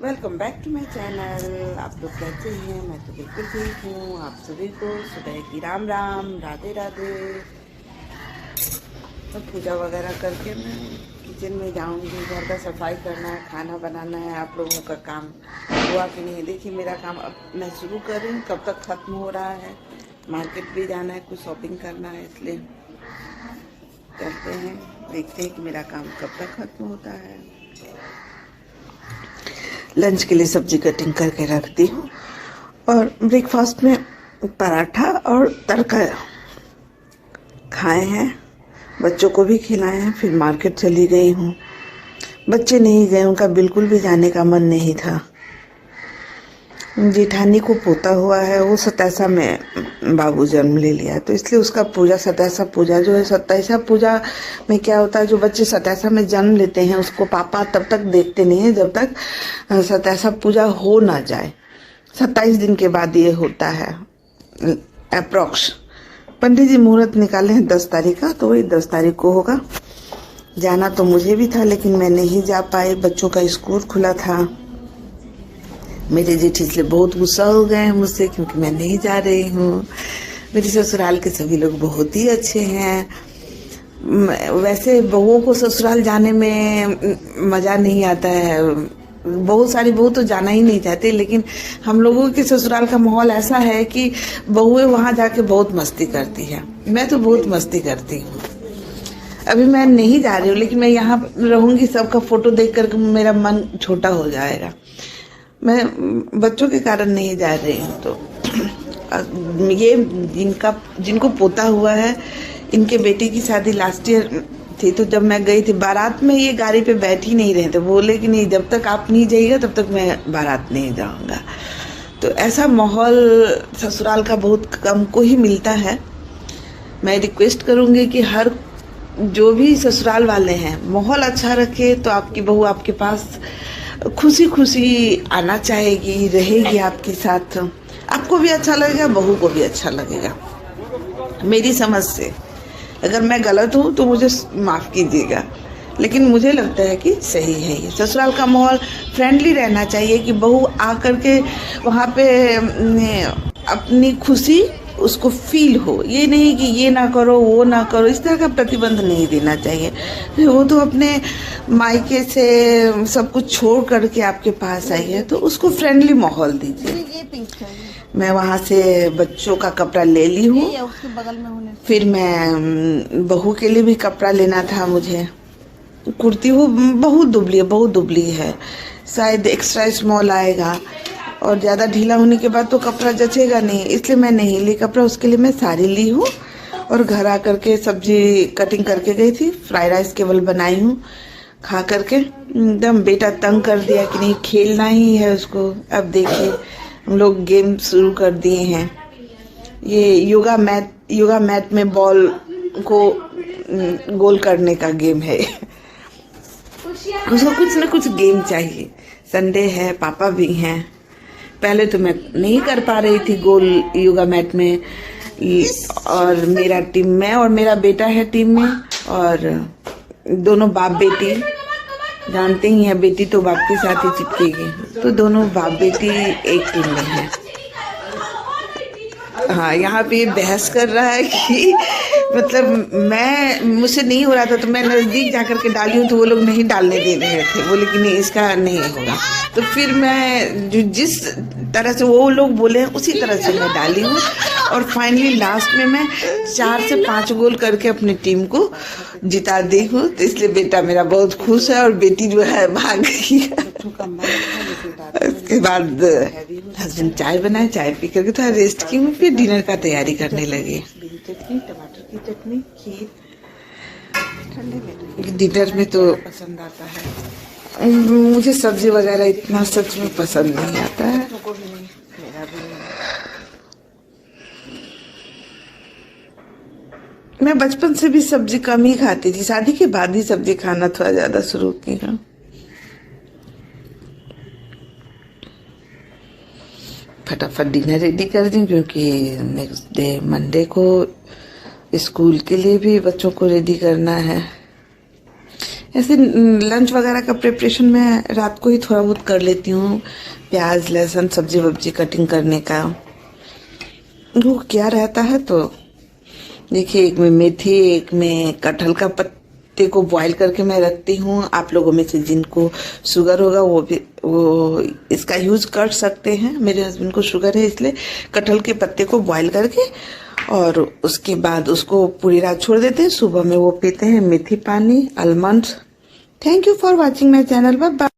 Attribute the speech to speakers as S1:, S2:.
S1: Welcome back to my channel. आप लोग कैसे हैं? मैं तो बिल्कुल ठीक हूँ। आप सभी को सुबह की राम राम, राधे राधे। तो पूजा वगैरह करके मैं किचन में जाऊँगी। घर का सफाई करना है, खाना बनाना है। आप लोगों का काम हुआ कि नहीं? देखिए मेरा काम अब मैं शुरू कर रही हूँ, कब तक ख़त्म हो रहा है। मार्केट भी जाना है, कुछ शॉपिंग करना है, इसलिए चलते हैं, देखते हैं कि मेरा काम कब तक ख़त्म होता है। लंच के लिए सब्जी कटिंग करके रखती हूँ और ब्रेकफास्ट में पराठा और तड़का खाए हैं, बच्चों को भी खिलाए हैं। फिर मार्केट चली गई हूँ। बच्चे नहीं गए, उनका बिल्कुल भी जाने का मन नहीं था। जेठानी को पोता हुआ है, वो 27 में बाबू जन्म ले लिया, तो इसलिए उसका पूजा 27 पूजा जो है, 27 पूजा में क्या होता है, जो बच्चे 27 में जन्म लेते हैं उसको पापा तब तक देखते नहीं है जब तक 27 पूजा हो ना जाए। 27 दिन के बाद ये होता है अप्रॉक्स। पंडित जी मुहूर्त निकाले हैं 10 तारीख का, तो वही 10 तारीख को होगा। जाना तो मुझे भी था लेकिन मैं नहीं जा पाई, बच्चों का स्कूल खुला था। मेरे जेठ इसलिए बहुत गुस्सा हो गए हैं मुझसे क्योंकि मैं नहीं जा रही हूँ। मेरे ससुराल के सभी लोग बहुत ही अच्छे हैं। वैसे बहुओं को ससुराल जाने में मज़ा नहीं आता है। बहुत सारी बहू तो जाना ही नहीं चाहती, लेकिन हम लोगों के ससुराल का माहौल ऐसा है कि बहुएं वहाँ जाके बहुत मस्ती करती है। मैं तो बहुत मस्ती करती हूँ। अभी मैं नहीं जा रही हूँ, लेकिन मैं यहाँ रहूँगी, सबका फ़ोटो देख कर मेरा मन छोटा हो जाएगा। मैं बच्चों के कारण नहीं जा रही हूँ। तो ये जिनको पोता हुआ है, इनके बेटे की शादी लास्ट ईयर थी, तो जब मैं गई थी बारात में, ये गाड़ी पे बैठ ही नहीं रहे थे। बोले कि नहीं, जब तक आप नहीं जाइएगा तब तक मैं बारात नहीं जाऊँगा। तो ऐसा माहौल ससुराल का बहुत कम को ही मिलता है। मैं रिक्वेस्ट करूँगी कि हर जो भी ससुराल वाले हैं माहौल अच्छा रखे, तो आपकी बहू आपके पास खुशी खुशी आना चाहेगी, रहेगी आपके साथ। आपको भी अच्छा लगेगा, बहू को भी अच्छा लगेगा। मेरी समझ से अगर मैं गलत हूँ तो मुझे माफ़ कीजिएगा, लेकिन मुझे लगता है कि सही है। ये ससुराल का माहौल फ्रेंडली रहना चाहिए कि बहू आकर के वहाँ पे अपनी खुशी उसको फील हो। ये नहीं कि ये ना करो, वो ना करो, इस तरह का प्रतिबंध नहीं देना चाहिए। वो तो अपने मायके से सब कुछ छोड़ करके आपके पास आई है, तो उसको फ्रेंडली माहौल दीजिए। मैं वहाँ से बच्चों का कपड़ा ले ली हूँ। फिर मैं बहू के लिए भी कपड़ा लेना था मुझे। कुर्ती वो बहुत दुबली है, शायद एक्स्ट्रा स्मॉल आएगा और ज़्यादा ढीला होने के बाद तो कपड़ा जचेगा नहीं, इसलिए मैं नहीं ली कपड़ा। उसके लिए मैं साड़ी ली हूँ और घर आकर के सब्जी कटिंग करके गई थी। फ्राइड राइस केवल बनाई हूँ, खा करके एकदम बेटा तंग कर दिया कि नहीं खेलना ही है उसको। अब देखिए हम लोग गेम शुरू कर दिए हैं। ये योगा मैट में बॉल को गोल करने का गेम है। उसको कुछ ना कुछ गेम चाहिए। संडे है, पापा भी हैं। पहले तो मैं नहीं कर पा रही थी गोल योगा मैट में, और मेरा टीम में और मेरा बेटा है टीम में, और दोनों बाप बेटी, जानते ही हैं बेटी तो बाप के साथ ही चिपकेगी, तो दोनों बाप बेटी एक टीम में है। हाँ, यहाँ पे ये बहस कर रहा है कि मतलब मुझसे नहीं हो रहा था, तो मैं नज़दीक जाकर के डाली हूँ, तो वो लोग नहीं डालने दे रहे थे। बोले कि नहीं इसका नहीं होगा। तो फिर मैं जिस तरह से वो लोग बोले हैं उसी तरह से मैं डाली हूँ, और फाइनली लास्ट में मैं 4 से 5 गोल करके अपनी टीम को जिता दी हूँ। तो इसलिए बेटा मेरा बहुत खुश है और बेटी जो है भाग गई है। उसके बाद हस्बैंड चाय बनाए, चाय पी करके थोड़ा रेस्ट की हूँ, फिर डिनर का तैयारी करने लगी। चटनी, टमाटर की चटनी, खीर। ठंडे में डिनर में तो पसंद आता है। मुझे सब्जी वगैरह इतना सच में पसंद नहीं आता है। मैं बचपन से भी सब्जी कम ही खाती थी, शादी के बाद ही सब्जी खाना थोड़ा ज्यादा शुरू किया। फटाफट डिनर रेडी कर दी क्योंकि नेक्स्ट डे मंडे को स्कूल के लिए भी बच्चों को रेडी करना है। ऐसे लंच वगैरह का प्रिपरेशन मैं रात को ही थोड़ा बहुत कर लेती हूँ। प्याज लहसुन सब्जी वब्जी कटिंग करने का वो क्या रहता है। तो देखिए, एक में मेथी, एक में कटहल का पत्ते को बॉईल करके मैं रखती हूँ। आप लोगों में से जिनको शुगर होगा वो इसका यूज कर सकते हैं। मेरे हस्बैंड को शुगर है, इसलिए कटहल के पत्ते को बॉईल करके और उसके बाद उसको पूरी रात छोड़ देते हैं। सुबह में वो पीते हैं मेथी पानी, almonds. Thank you for watching my channel. Bye bye.